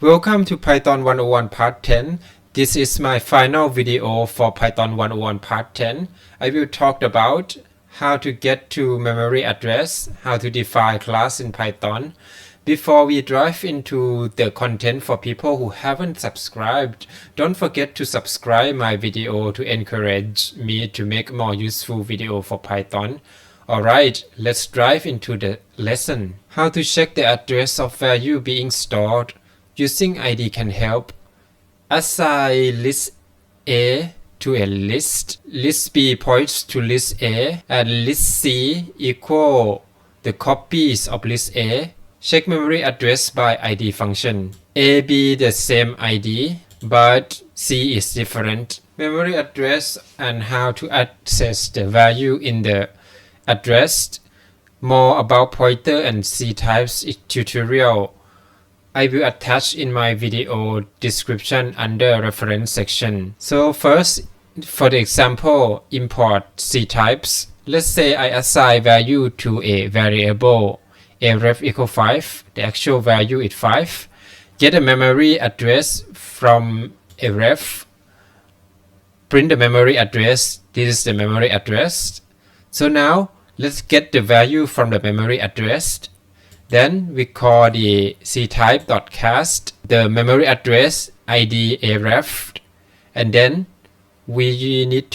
Welcome to Python 101 Part 10. This is my final video for Python 101 Part 10. I will talk about how to get to memory address, how to define class in Python. Before we dive into the content for people who haven't subscribed, don't forget to subscribe my video to encourage me to make more useful video for Python. Alright, let's dive into the lesson. How to check the address of value being stored. Using ID can help. Assign list A to a list. List B points to list A and list C equal the copies of list A. Check memory address by ID function. A, B the same ID, but C is different. Memory address and how to access the value in the address. More about pointer and C types tutorial I will attach in my video description under reference section. So first, for the example, import C types. Let's say I assign value to a variable aref equal 5. The actual value is 5. Get a memory address from aref. Print the memory address. This is the memory address. So now let's get the value from the memory address. Then we call the ctype.cast the memory address id aref, and then we need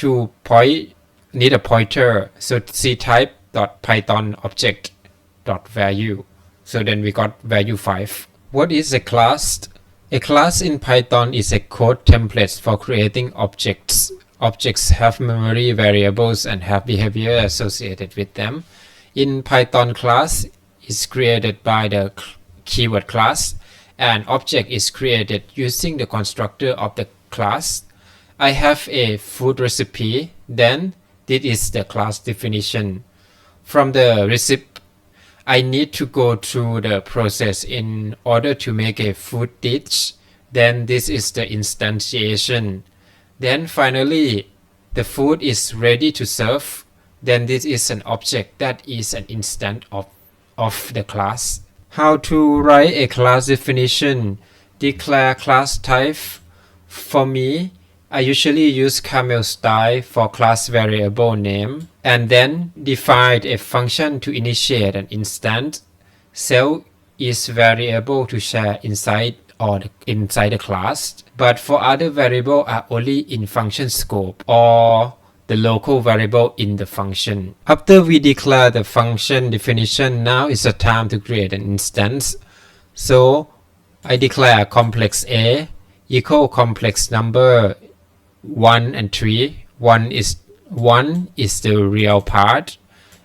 a pointer, so ctype.python object.value. So then we got value 5. What is a class? A class in Python is a code template for creating objects. Objects have memory variables and have behavior associated with them. In Python, class is created by the keyword class, and object is created using the constructor of the class. I have a food recipe, then this is the class definition. From the recipe, I need to go through the process in order to make a food dish. Then this is the instantiation. Then finally, the food is ready to serve. Then this is an object that is an instance of the class. How to write a class definition. Declare class type. For me, I usually use camel style for class variable name, and then define a function to initiate an instance. Self is variable to share inside the class, but for other variable are only in function scope or the local variable in the function. After we declare the function definition, now is the time to create an instance. So I declare complex A equal complex number 1 and 3. 1 is the real part,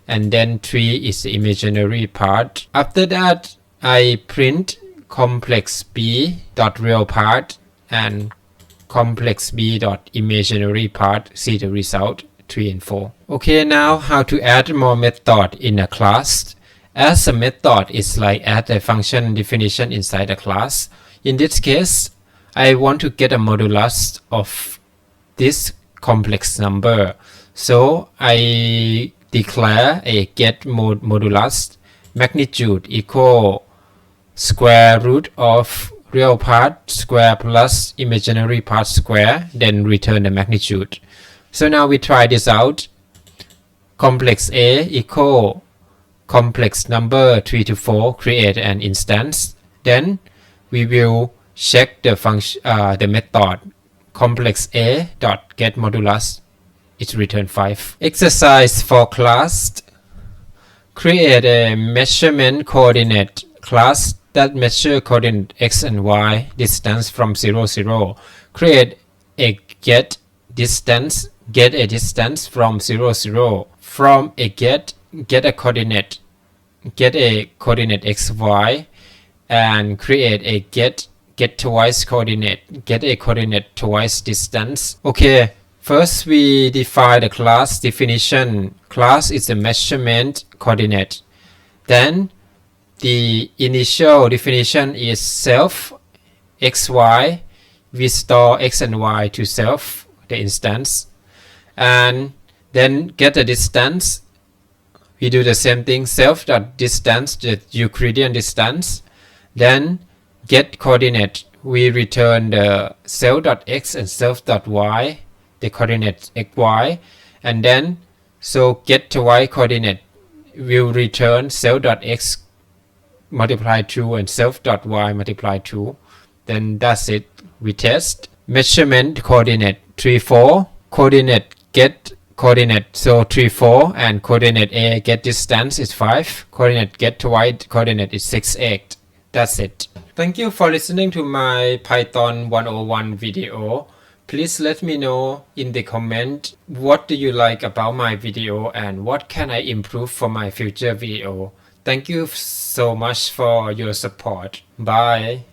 and then 3 is the imaginary part. After that, I print complex B dot real part and complex B dot imaginary part. See the result 3 and 4. Okay, now how to add more method in a class. As a method is like add a function definition inside the class. In this case, I want to get a modulus of this complex number, so I declare a get modulus magnitude equal square root of real part square plus imaginary part square, then return the magnitude. So now we try this out. Complex A equal complex number 3 to 4, create an instance. Then we will check the function, the method complex A dot get modulus. It return 5. Exercise for class. Create a measurement coordinate class that measure coordinate x and y distance from 0, 0. Create a get a distance from 0, 0. From a get a coordinate x, y, and create a get twice coordinate, get a coordinate twice distance. Okay, first we define the class definition. Class is a measurement coordinate. Then the initial definition is self xy. We store x and y to self, the instance, and then get a distance. We do the same thing, self dot distance, the Euclidean distance. Then get coordinate. we return the self.x and self.y, the coordinates xy, and then so get y coordinate will return self.x multiply 2 and self.y multiply 2. Then that's it. We test. Measurement coordinate 3 4, coordinate get coordinate so 3 4, and coordinate a get distance is 5, coordinate get y coordinate is 6 8. That's it. Thank you for listening to my Python 101 video. Please let me know in the comment what do you like about my video and what can I improve for my future video. Thank you so much for your support. Bye.